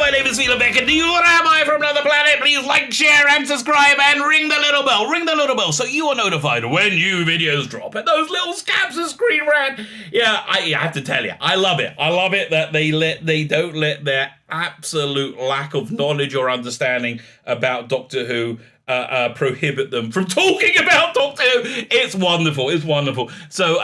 my name is Felix Beck, and do you Rabbi from another planet? Please like, share, and subscribe, and ring the little bell. Ring the little bell so you are notified when new videos drop. And those little scabs of Screenrant. Yeah, I have to tell you, I love it. I love it that they don't let their absolute lack of knowledge or understanding about Doctor Who prohibit them from talking about Doctor Who. It's wonderful. It's wonderful. So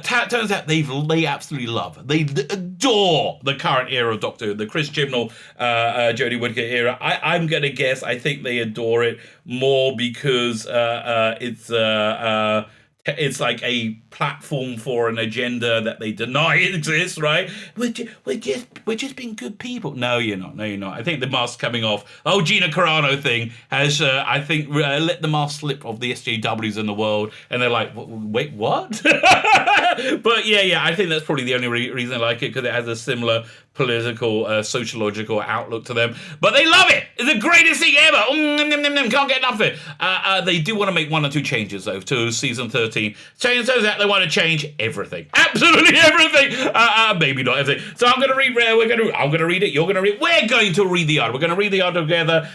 turns out they absolutely love, they adore the current era of Doctor Who, the Chris Chibnall, Jodie Whittaker era. I'm going to guess, I think they adore it more because it's like a platform for an agenda that they deny it exists, right? We're just being good people. No, you're not. No, you're not. I think the mask coming off. Oh, Gina Carano thing has, I think, let the mask slip of the SJWs in the world, and they're like, wait, what? But yeah, I think that's probably the only reason I like it, because it has a similar political, sociological outlook to them. But they love it. It's the greatest thing ever. Can't get enough of it. They do want to make one or two changes, though, to season 13. Turns out they want to change everything. Absolutely everything. Maybe not everything. So I'm going to read. I'm going to read it. You're going to read. We're going to read the article. We're going to read the article together.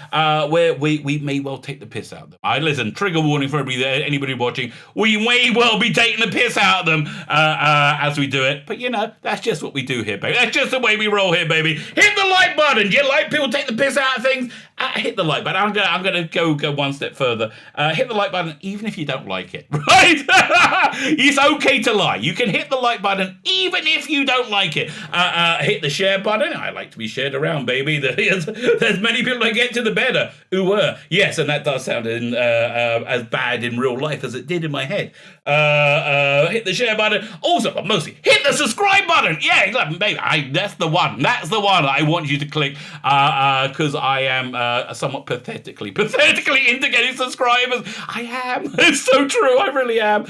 Where we may well take the piss out of them. Listen. Trigger warning for anybody watching. We may well be taking the piss out of them as we do it. But that's just what we do here, baby. That's just the way we roll here, baby. Hit the like button. Do you like people take the piss out of things? Hit the like button. I'm gonna go one step further. Hit the like button even if you don't like it, right? It's okay to lie. You can hit the like button even if you don't like it. Hit the share button. I like to be shared around, baby. There's many people that get to the better. Yes, and that does sound as bad in real life as it did in my head. Hit the share button. Also, but mostly, hit the subscribe button. Yeah, baby, that's the one. That's the one I want you to click, because I am somewhat pathetically into getting subscribers. I am. It's so true. I really am.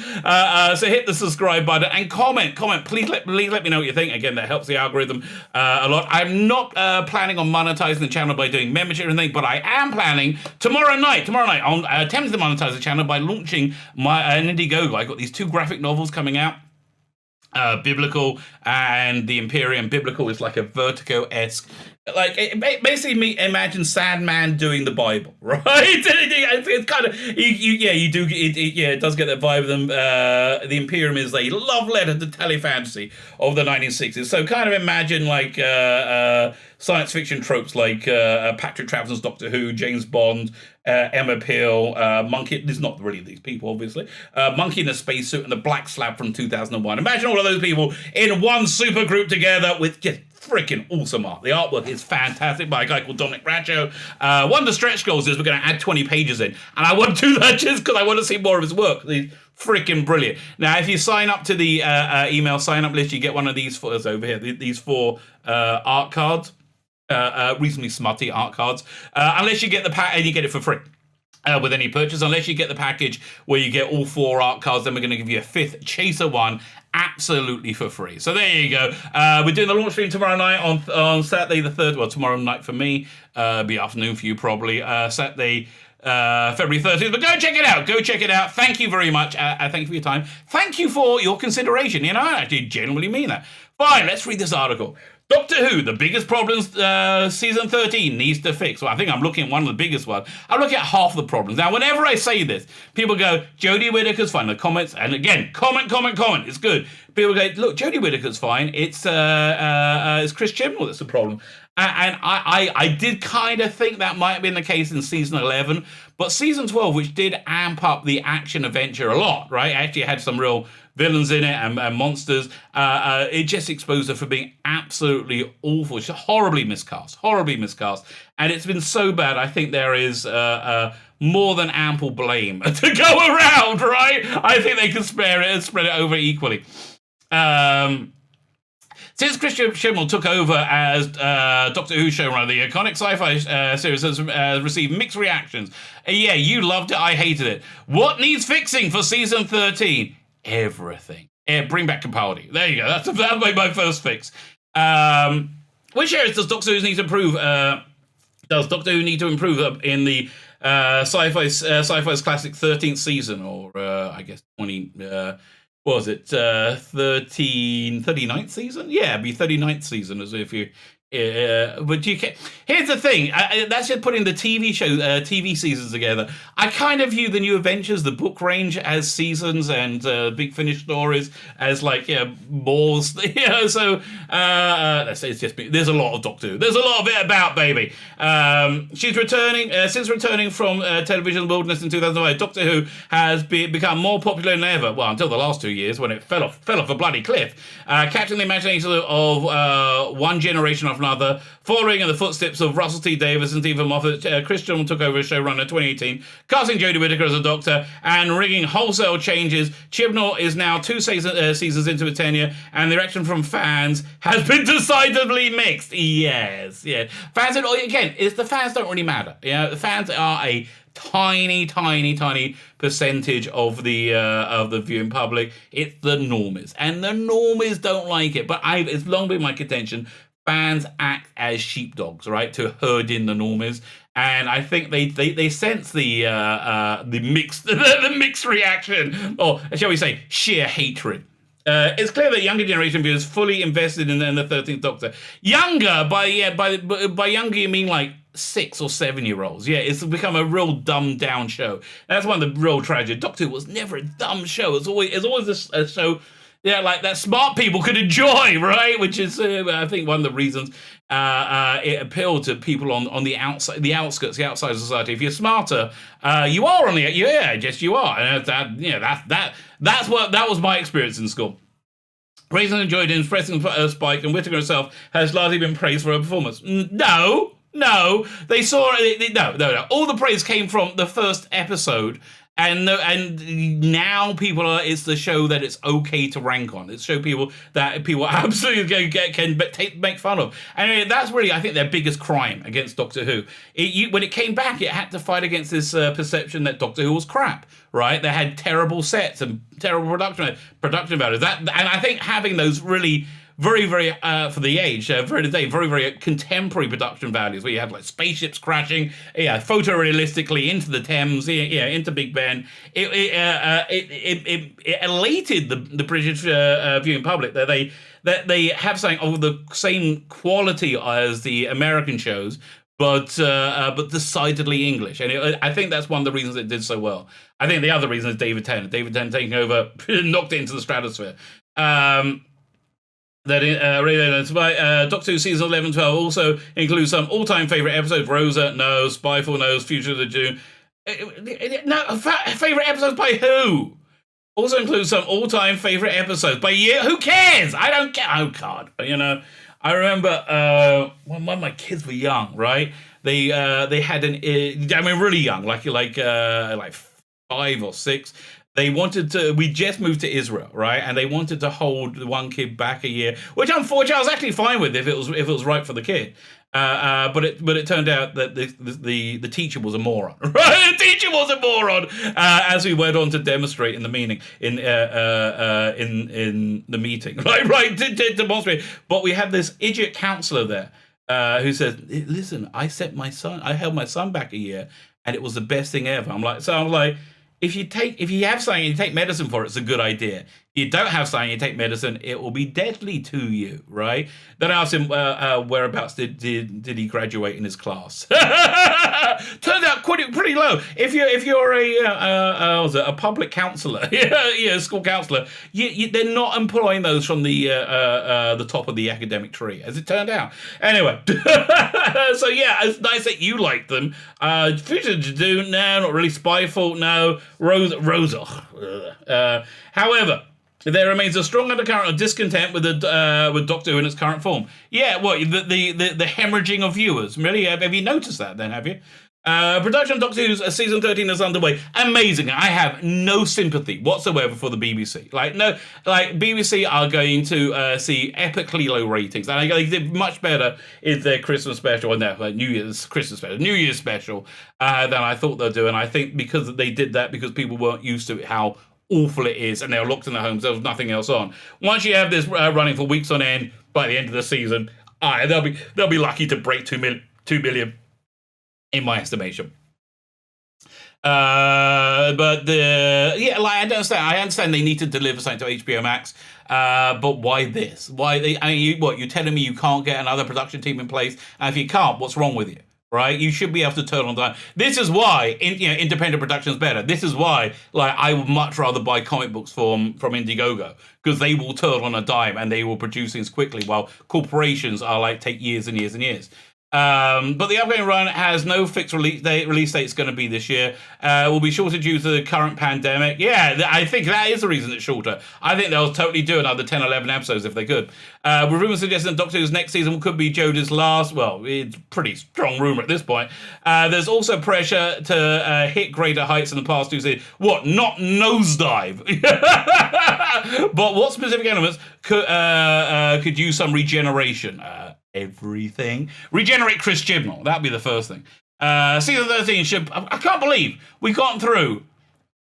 So hit the subscribe button and comment. Please let me know what you think. Again, that helps the algorithm a lot. I'm not planning on monetizing the channel by doing membership or anything, but I am planning tomorrow night on attempting to monetize the channel by launching an Indiegogo. I got these 2 graphic novels coming out. Biblical and the Imperium. Biblical is like a Vertigo-esque, basically imagine Sandman doing the Bible, right? It's kind of it does get that vibe of them. The Imperium is a love letter to telefantasy of the 1960s. So kind of imagine science fiction tropes like Patrick Troughton's Doctor Who, James Bond, Emma Peel, Monkey. There's not really these people, obviously. Monkey in a spacesuit and the Black Slab from 2001. Imagine all of those people in one super group together with just freaking awesome art. The artwork is fantastic by a guy called Dominic Braccio. One of the stretch goals is we're going to add 20 pages in, and I want to do that just because I want to see more of his work. He's freaking brilliant. Now, if you sign up to the email sign-up list, you get one of these photos over here. These 4 art cards. Reasonably smutty art cards, unless you get the pack, and you get it for free with any purchase. Unless you get the package where you get all 4 art cards, then we're going to give you a 5th chaser one absolutely for free. So there you go. We're doing the launch stream tomorrow night on Saturday the 3rd. Well, tomorrow night for me, be afternoon for you probably. Saturday, February 30th. But go check it out. Thank you very much. Thank you for your time. Thank you for your consideration. I actually genuinely mean that. Fine, let's read this article. Doctor Who, the biggest problems season 13 needs to fix. Well, I think I'm looking at one of the biggest ones. I'm looking at half the problems. Now, whenever I say this, people go, Jodie Whittaker's fine. The comments, and again, comment. It's good. People go, look, Jodie Whittaker's fine. It's Chris Chibnall that's the problem. And I did kind of think that might have been the case in season 11, but season 12, which did amp up the action adventure a lot, right? Actually had some real villains in it and monsters. It just exposed her for being absolutely awful. She's horribly miscast. And it's been so bad, I think there is more than ample blame to go around, right? I think they can spare it and spread it over equally. Since Chris Chibnall took over as Doctor Who showrunner, the iconic sci-fi series has received mixed reactions. Yeah, you loved it, I hated it. What needs fixing for season 13? Everything. Bring back Capaldi. There you go. That's my first fix. Which areas does Doctor Who need to improve? Does Doctor Who need to improve in the Sci-Fi's classic 13th season, or I guess 20? What was it? 39th season? Yeah, it'd be 39th season, as if you But you can. Here's the thing. That's just putting the TV seasons together. I kind of view the New Adventures, the book range, as seasons, and Big Finish stories as like more. So it's just me. There's a lot of Doctor Who. There's a lot of it about, baby. She's returning since returning from television wilderness in 2005. Doctor Who has become more popular than ever. Well, until the last 2 years when it fell off a bloody cliff, capturing the imagination of one generation after another. Following in the footsteps of Russell T Davies and Stephen Moffat, Christian took over as showrunner in 2018, casting Jodie Whittaker as a Doctor and rigging wholesale changes. Chibnall is now 2 seasons into its tenure, and the reaction from fans has been decidedly mixed. Yes. Fans, again, the fans don't really matter. The fans are a tiny percentage of the viewing public. It's the normies, and the normies don't like it. But it's long been my contention. Fans act as sheepdogs, right, to herd in the normies, and I think they sense the mixed the mixed reaction, or shall we say, sheer hatred. It's clear that younger generation viewers fully invested in the 13th Doctor. Younger, by younger you mean like 6 or 7-year-olds. Yeah, it's become a real dumbed down show. That's one of the real tragedies. Doctor Who was never a dumb show. It's always a show. Yeah, like that smart people could enjoy, right? Which is, I think, one of the reasons it appealed to people on the outside, the outskirts, the outside of society. If you're smarter, you are on the yes, you are. And that was my experience in school. Raisin enjoyed expressing Spike, and Whittaker herself has largely been praised for her performance. No, they saw it. No. All the praise came from the first episode. And now it's the show that it's okay to rank on. It's show people that people absolutely can make fun of. And that's really, I think, their biggest crime against Doctor Who. When it came back, it had to fight against this perception that Doctor Who was crap, right? They had terrible sets and terrible production values. And I think having those really very, very, for the age, very, very contemporary production values, where you have like spaceships crashing, photorealistically into the Thames, into Big Ben. It elated the British viewing public that they have something of the same quality as the American shows, but decidedly English. And I think that's one of the reasons it did so well. I think the other reason is David Tennant. David Tennant taking over knocked it into the stratosphere. Doctor Who season 11-12 also includes some all-time favourite episodes. Rosa, no. Spyfall, no. Future of the June. No, favourite episodes by who? Also includes some all-time favourite episodes by you. Who cares? I don't care. Oh God, I remember when my kids were young, right? They had really young, like 5 or 6. We just moved to Israel, right? And they wanted to hold the one kid back a year, which unfortunately I was actually fine with if it was right for the kid. But it turned out that the teacher was a moron, right? The teacher was a moron, as we went on to demonstrate in the meeting, in the meeting, right? To demonstrate. But we had this idiot counselor there who said, "Listen, I held my son back a year, and it was the best thing ever." I'm like. If you have something and you take medicine for it, it's a good idea. If you don't have something and you take medicine, it will be deadly to you, right? Then I asked him whereabouts did he graduate in his class. Turns out pretty low. If you're a public counsellor, school counsellor, they're not employing those from the top of the academic tree, as it turned out. Anyway, so yeah, it's nice that you like them. Future to do, no, not really. Spyfall, no. Rosa. However, there remains a strong undercurrent of discontent with Doctor Who in its current form. Yeah, what the hemorrhaging of viewers? Really, have you noticed that? Then have you? Production of Doctor Who's season 13 is underway. Amazing. I have no sympathy whatsoever for the BBC. BBC are going to see epically low ratings, and they did much better in their Christmas special, and their New Year's special than I thought they'd do. And I think because they did that, because people weren't used to how awful it is, and they were locked in their homes, there was nothing else on. Once you have this running for weeks on end, by the end of the season, they'll be lucky to break 2 million. In my estimation. But I understand. I understand they need to deliver something to HBO Max. But why this? Why? You're telling me you can't get another production team in place? And if you can't, what's wrong with you? Right? You should be able to turn on time. This is why independent production is better. This is why I would much rather buy comic books from INDIEGOGO, because they will turn on a dime and they will produce things quickly, while corporations are take years and years and years. But the upcoming run has no fixed release date. Release date is going to be this year. Will be shorter due to the current pandemic. Yeah, I think that is the reason it's shorter. I think they'll totally do another 10, 11 episodes if they could. With rumors suggesting Doctor Who's next season could be Jodie's last. Well, it's pretty strong rumor at this point. There's also pressure to hit greater heights in the past 2 seasons. What? Not nosedive. But what specific elements could use some regeneration? Everything. Regenerate Chris Chibnall. That'd be the first thing. Season 13 should... I can't believe we got through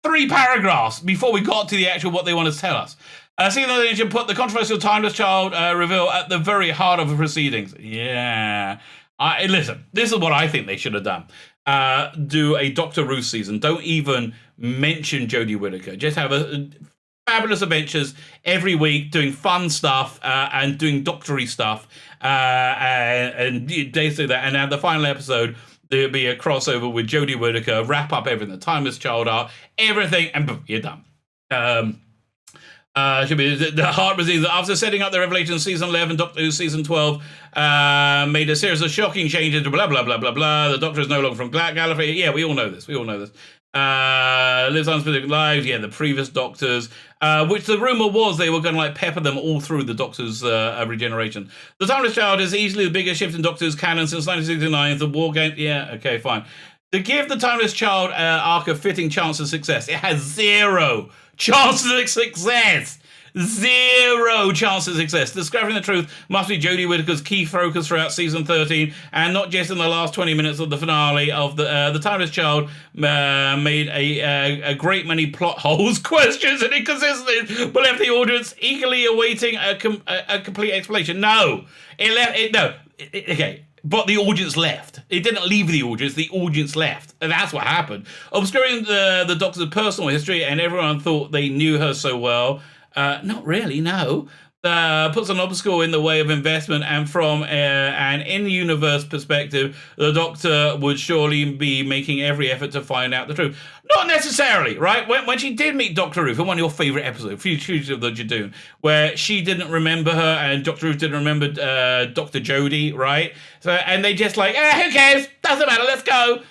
3 paragraphs before we got to the actual what they want to tell us. Season 13 should put the controversial Timeless Child reveal at the very heart of the proceedings. Yeah. Listen, this is what I think they should have done. Do a Doctor Who season. Don't even mention Jodie Whittaker. Just have a fabulous adventures every week, doing fun stuff and doing doctory stuff. And they do that, and at the final episode there'll be a crossover with Jodie Whittaker, wrap up everything, the Timeless Child art, everything, and boom, you're done. Should be the heart disease. After setting up the revelation in season 11, Doctor Who season 12 made a series of shocking changes to blah blah blah blah blah. The Doctor is no longer from Gallifrey. Yeah, we all know this. Lives unspecific lives. Yeah, the previous Doctors, which the rumor was they were going to pepper them all through the Doctor's regeneration. The Timeless Child is easily the biggest shift in Doctor's canon since 1969. The War Game. Yeah, okay, fine. To give the Timeless Child arc a fitting chance of success, it has 0 chances of success. 0 chance of success. Discovering the truth must be Jodie Whittaker's key focus throughout season 13, and not just in the last 20 minutes of the finale of the Timeless Child. Made a great many plot holes, questions, and inconsistencies, but left the audience eagerly awaiting a complete explanation. No, okay. But the audience left. It didn't leave the audience left. And that's what happened. Obscuring the Doctor's personal history, and everyone thought they knew her so well. Not really, no. Puts an obstacle in the way of investment, and from an in-universe perspective, the Doctor would surely be making every effort to find out the truth. Not necessarily, right? When she did meet Doctor Who, for one of your favourite episodes, Future of the Jadoon, where she didn't remember her and Doctor Who didn't remember Dr. Jodie, right? So, and they just who cares? Doesn't matter, let's go.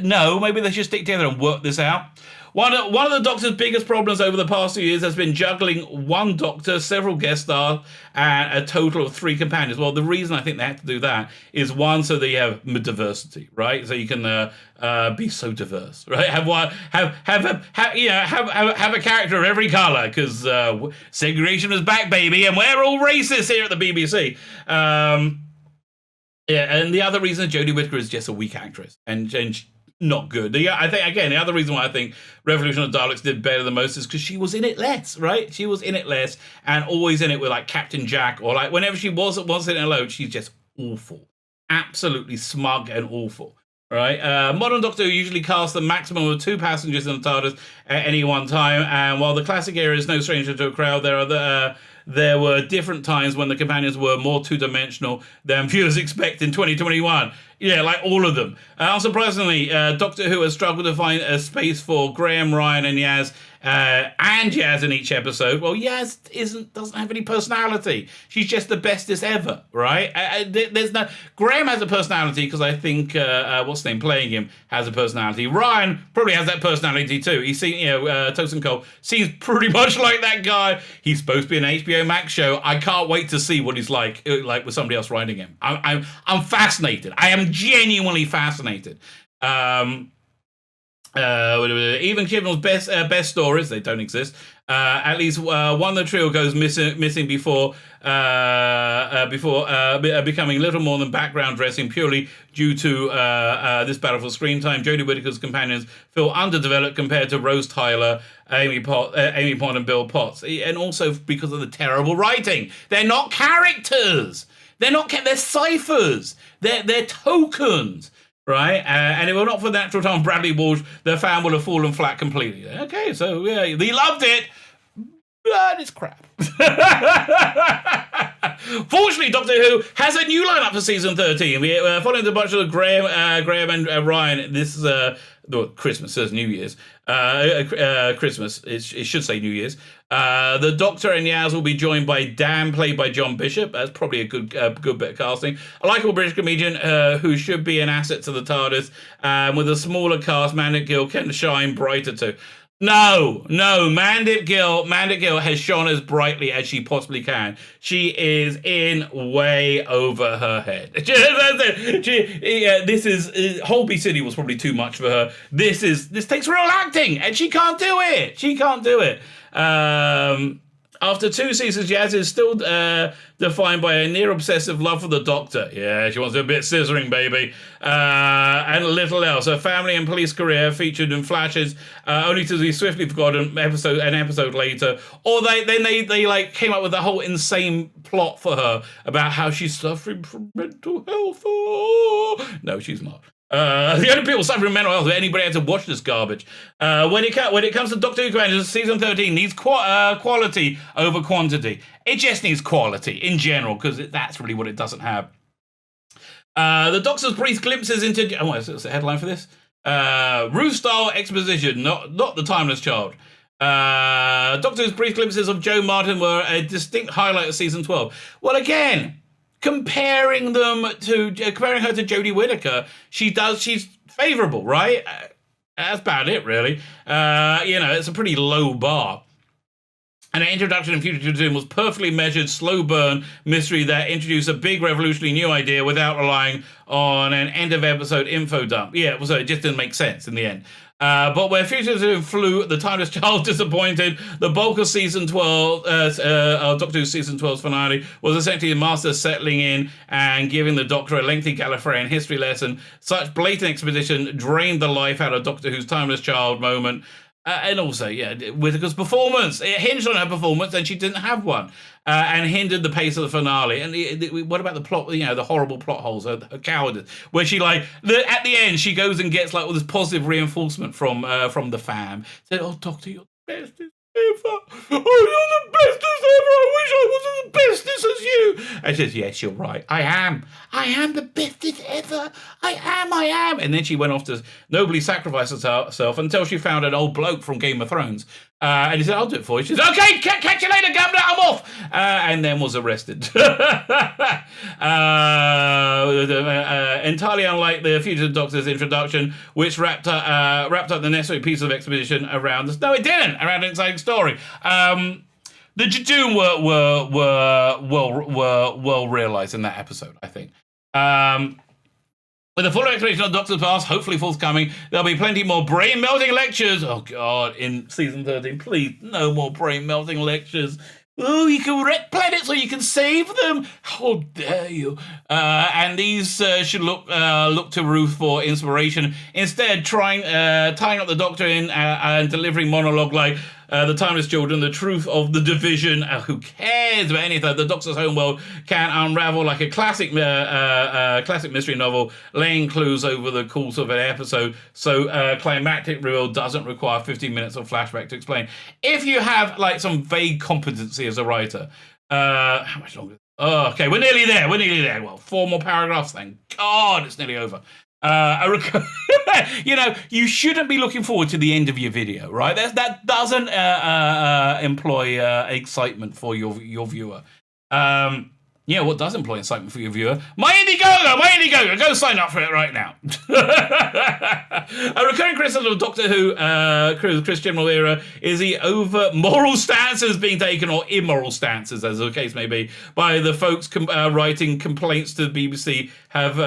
No, maybe they should stick together and work this out. One of the Doctor's biggest problems over the past 2 years has been juggling one Doctor, several guest stars, and a total of 3 companions. Well, the reason I think they had to do that is, one, so that you have diversity, right? So you can be so diverse, right? Have a character of every colour, because segregation is back, baby, and we're all racist here at the BBC. Yeah, and the other reason Jodie Whittaker is just a weak actress and not good. I think, again, the other reason why I think Revolution of the Daleks did better than most is because she was in it less, right? She was in it less, and always in it with Captain Jack, or whenever she was in it alone, she's just awful, absolutely smug and awful. Right, modern Doctor Who usually casts a maximum of 2 passengers in the TARDIS at any one time, and while the classic era is no stranger to a crowd, there were different times when the companions were more two-dimensional than viewers expect in 2021. Yeah, all of them. Unsurprisingly, Doctor Who has struggled to find a space for Graham, Ryan, and Yaz, in each episode. Well, Yaz doesn't have any personality. She's just the bestest ever, right? Graham has a personality because I think what's the name playing him has a personality. Ryan probably has that personality too. He's seen, Toast and Cole seems pretty much like that guy. He's supposed to be an HBO Max show. I can't wait to see what he's like with somebody else writing him. I'm fascinated. I am genuinely fascinated. Even Chibnall's best stories, they don't exist. At least one of the trio goes missing before becoming little more than background dressing, purely due to this battle for screen time. Jodie Whittaker's companions feel underdeveloped compared to Rose Tyler, Amy Pond, and Bill Potts, and also because of the terrible writing. They're not characters. They're ciphers. They're tokens. right? And it were not for the natural time Bradley Walsh, the fan would have fallen flat completely. Okay, so yeah, he loved it, but it's crap. Fortunately, Doctor Who has a new lineup for season 13. We following the bunch of Graham and Ryan. This is Christmas, says New Year's. Christmas. It should say New Year's. The Doctor and Yaz will be joined by Dan, played by John Bishop. That's probably a good bit of casting. A likable British comedian who should be an asset to the TARDIS. With a smaller cast, Mandip Gill can shine brighter too. No, Mandip Gill has shone as brightly as she possibly can. She is in way over her head. This is Holby City was probably too much for her. This takes real acting, and she can't do it. After 2 seasons, Yaz is still defined by a near-obsessive love for the Doctor. Yeah, she wants a bit scissoring, baby. And little else. Her family and police career featured in flashes, only to be swiftly forgotten an episode later. Or they like came up with a whole insane plot for her about how she's suffering from mental health. Oh. No, she's not. The only people suffering mental health are anybody had to watch this garbage. When it comes to Doctor Who Commanders, season 13 needs quality over quantity. It just needs quality in general, because that's really what it doesn't have. The Doctor's brief glimpses into... what's the headline for this? Ruth-style exposition, not the timeless child. Doctor's brief glimpses of Jo Martin were a distinct highlight of season 12. Well, again... Comparing her to Jodie Whittaker, she's favourable, right? That's about it, really. It's a pretty low bar. And her introduction in Future Doom was perfectly measured, slow burn mystery that introduced a big revolutionary new idea without relying on an end of episode info dump. Yeah, so it just didn't make sense in the end. But where Future Doom flew, the timeless child disappointed. The bulk of season 12, Doctor Who season 12's finale, was essentially the Master settling in and giving the Doctor a lengthy Gallifreyan history lesson. Such blatant exposition drained the life out of Doctor Who's timeless child moment. And also, Whittaker's performance. It hinged on her performance, and she didn't have one. And hindered the pace of the finale. And what about the plot, the horrible plot holes, her cowardice, where she, at the end, she goes and gets, all this positive reinforcement from the fam. Said, oh, Doctor, you're the bestest ever. Oh, you're the bestest ever. I wish I was as bestest as you. And she says, yes, you're right. I am. I am the bestest ever. I am. And then she went off to nobly sacrifice herself until she found an old bloke from Game of Thrones. And he said, I'll do it for you. She said, okay, catch you later, Governor, I'm off. And then was arrested. Entirely unlike the Future Doctor's introduction, which wrapped up the necessary piece of exposition around this. No, it didn't, around an exciting story. The Jadoon were well realised in that episode, I think. With a full explanation of Doctor's past, hopefully forthcoming, there'll be plenty more brain-melting lectures. Oh, God, in season 13, please, no more brain-melting lectures. Oh, you can wreck planets or you can save them. How dare you? And these should look to Ruth for inspiration. Instead, tying up the Doctor in and delivering monologue like the Timeless Children, the truth of the division. Who cares about anything? The Doctor's homeworld can unravel like a classic mystery novel, laying clues over the course of an episode. So climactic reveal doesn't require 15 minutes of flashback to explain. If you have some vague competency as a writer, how much longer? Oh, okay, we're nearly there. Well, 4 more paragraphs. Thank God, it's nearly over. You shouldn't be looking forward to the end of your video, right? That doesn't employ excitement for your viewer. What does employ excitement for your viewer? My INDIEGOGO! Go sign up for it right now. A recurring criticism of Doctor Who, Chris General era, is the over moral stances being taken, or immoral stances, as the case may be, by the folks writing complaints to the BBC have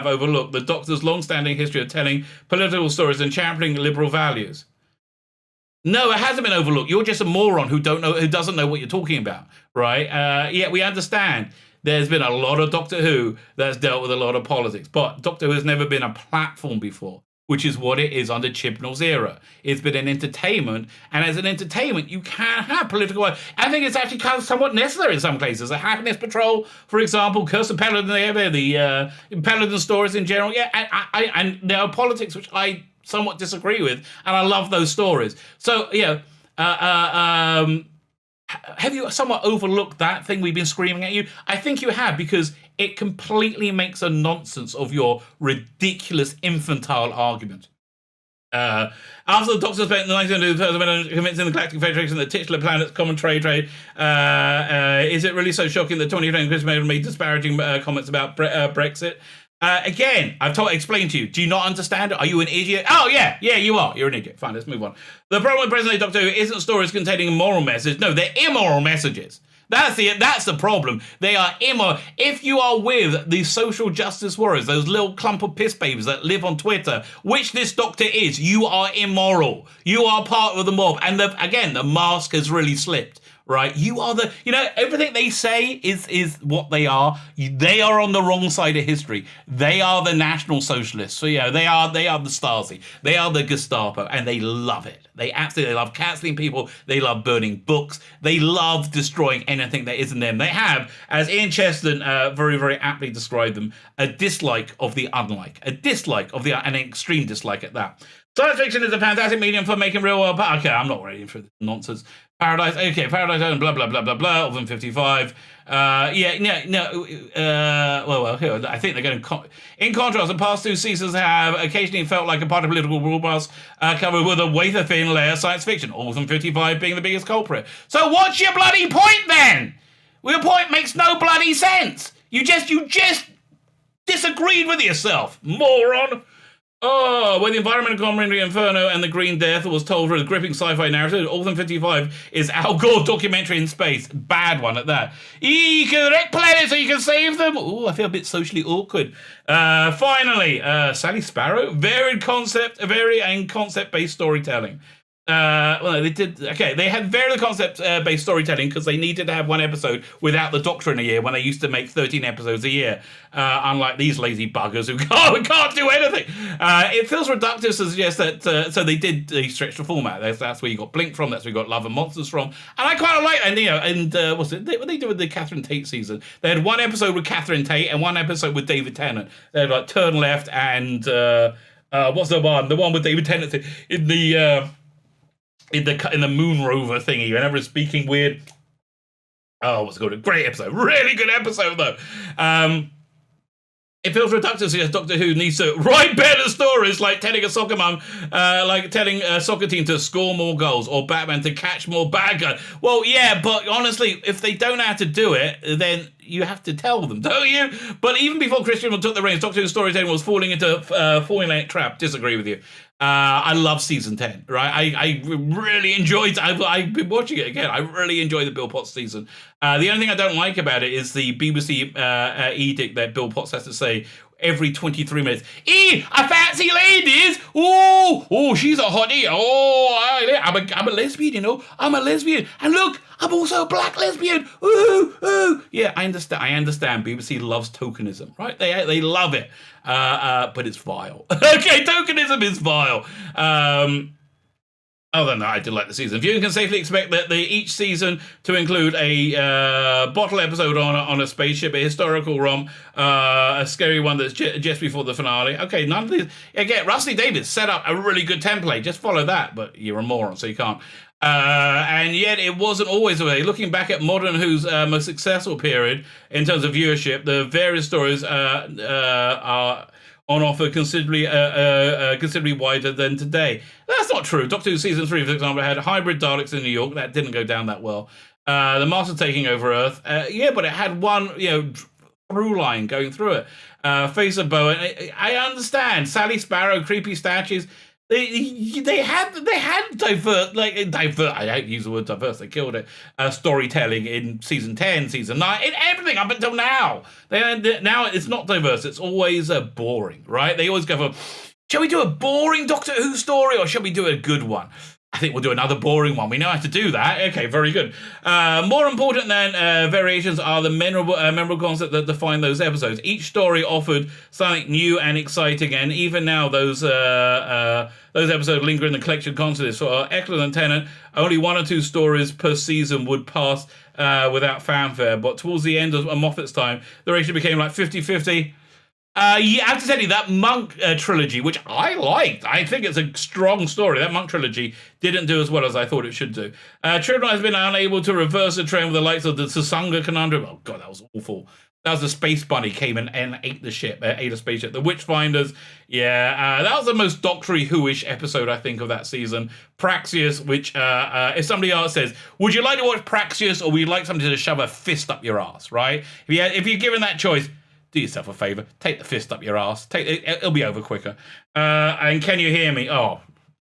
overlooked the Doctor's long-standing history of telling political stories and championing liberal values. No, it hasn't been overlooked. You're just a moron who doesn't know what you're talking about, right? We understand. There's been a lot of Doctor Who that's dealt with a lot of politics, but Doctor Who has never been a platform before. which is what it is under Chibnall's era. It's been an entertainment, and as an entertainment, you can have political. I think it's actually kind of somewhat necessary in some cases. A Happiness Patrol, for example, Curse of Paladin, the Paladin stories in general. Yeah, and there are politics which I somewhat disagree with, and I love those stories. So, have you somewhat overlooked that thing we've been screaming at you? I think you have, because it completely makes a nonsense of your ridiculous infantile argument. After the Doctor spent the 1900s convincing the Galactic Federation that titular planets common trade, is it really so shocking that 2020 Chris made disparaging comments about Brexit? Again, I've explained to you. Do you not understand it? Are you an idiot? Oh, yeah, you are. You're an idiot. Fine, let's move on. The problem with present-day Doctor Who isn't stories containing a moral message. No, they're immoral messages. That's the problem. They are immoral. If you are with the social justice warriors, those little clump of piss babies that live on Twitter, which this Doctor is, you are immoral. You are part of the mob. And again, the mask has really slipped. Right, you are everything they say is what they are. They are on the wrong side of history. They are the National Socialists. So they are the Stasi. They are the Gestapo, and they love it. They absolutely love cancelling people. They love burning books. They love destroying anything that isn't them. They have, as Ian Cheston very, very aptly described them, a dislike of the unlike, an extreme dislike at that. Science fiction is a fantastic medium for making real world. Okay, I'm not ready for this nonsense. Paradise Island, blah, blah, blah, blah, blah, Orphan 55. Well, here, I think they're going to... In contrast, the past two seasons have occasionally felt like a part of political broadcast covered with a wafer-thin layer of science fiction, Orphan 55 being the biggest culprit. So what's your bloody point, then? Well, your point makes no bloody sense. You just disagreed with yourself, moron. Oh, where the environmental commentary Inferno and the Green Death was told through a gripping sci-fi narrative, Orphan 55 is Al Gore documentary in space. Bad one at that. You can wreck planets so you can save them. Oh, I feel a bit socially awkward. Finally, Sally Sparrow. Varied concept, concept-based storytelling. They did. Okay, they had very concept-based storytelling because they needed to have one episode without the Doctor in a year when they used to make 13 episodes a year. Unlike these lazy buggers who can't do anything. It feels reductive to suggest that. So they stretched the format. That's where you got Blink from. That's where you got Love and Monsters from. And I quite like. And what's it? What they did with the Catherine Tate season? They had one episode with Catherine Tate and one episode with David Tennant. They had like Turn Left and what's the one? The one with David Tennant in the. In the moon rover thingy, whenever it's speaking weird. Oh, what's it called? A great episode. Really good episode, though. It feels reductive to suggest Doctor Who needs to write better stories, like telling a soccer mum, like telling a soccer team to score more goals, or Batman to catch more bad guys. Well, yeah, but honestly, if they don't know how to do it, then you have to tell them, don't you? But even before Christian took the reins, Doctor Who's storytelling was falling into formulaic trap. Disagree with you. I love season 10, right? I really enjoyed. I've been watching it again. I really enjoyed the Bill Potts season. The only thing I don't like about it is the BBC edict that Bill Potts has to say every 23 minutes. I fancy ladies. Oh, she's a hottie. Oh, I'm a lesbian, you know. I'm a lesbian. And look, I'm also a black lesbian. Ooh. Yeah, I understand. BBC loves tokenism, right? They love it. But it's vile. Okay, tokenism is vile. Other than that, I did like the season. Viewers can safely expect that each season to include a bottle episode on a spaceship, a historical romp, a scary one that's just before the finale. Okay, none of these. Again, Rusty Davies set up a really good template. Just follow that, but you're a moron, so you can't. And yet it wasn't always the way. Looking back at Modern Who's most successful period in terms of viewership, the various stories are on offer considerably wider than today. That's not true. Doctor Who Season 3, for example, had hybrid Daleks in New York. That didn't go down that well. The Master taking over Earth. But it had one, through line going through it. Face of Bowen. I understand. Sally Sparrow, creepy statues. They had divert. I don't use the word diverse. They killed it. Storytelling in season 10, season 9, in everything up until now. Now it's not diverse. It's always boring, right? They always go for, shall we do a boring Doctor Who story or shall we do a good one? I think we'll do another boring one. We know how to do that. Okay, very good. More important than variations are the memorable concepts that define those episodes. Each story offered something new and exciting, and even now those episodes linger in the collection constantly. So, excellent Tennant, only 1 or 2 stories per season would pass without fanfare, but towards the end of Moffat's time, the ratio became like 50-50. Yeah, I have to tell you, that Monk trilogy, which I liked, I think it's a strong story. That Monk trilogy didn't do as well as I thought it should do. Children has been unable to reverse the trend with the likes of the Susunga Conundrum. Oh, God, that was awful. That was the Space Bunny came and ate the ship, ate a spaceship. The Witchfinders, yeah, that was the most Doctor Who-ish episode, I think, of that season. Praxius, which, if somebody else says, would you like to watch Praxius or would you like somebody to shove a fist up your ass, right? If you're given that choice, do yourself a favour. Take the fist up your ass. It'll be over quicker. And can you hear me? Oh,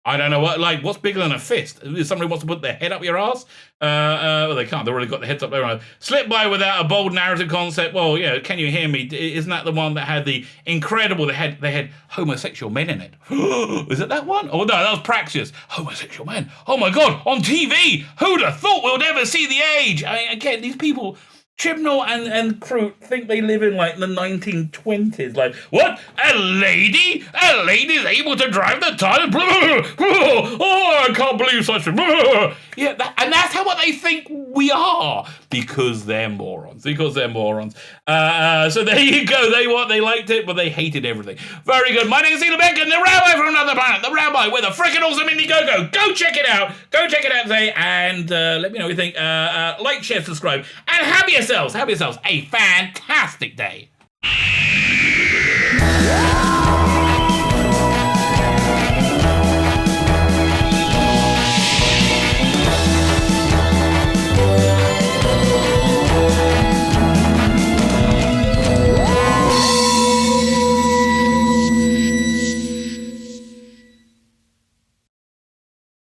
I don't know what's bigger than a fist? If somebody wants to put their head up your ass, well, they can't. They've already got their heads up there. Slip by without a bold narrative concept. Well, yeah. Can you hear me? Isn't that the one that had the incredible? They had homosexual men in it. Is it that one? Oh no, that was Praxius. Homosexual men. Oh my God, on TV. Who'd have thought we'll never see the age? I mean, again, these people. Chibnall and Croot think they live in like the 1920s. Like, what? A lady? A lady's able to drive the TARDIS? Oh, I can't believe such a... Yeah, and that's what they think we are. Because they're morons. So there you go. They liked it, but they hated everything. Very good. My name is Ela Beck, and the Rabbi from another planet. The Rabbi with a freaking awesome Indiegogo. Go check it out. Go check it out today, and let me know what you think. Like, share, subscribe, and have yourselves a fantastic day.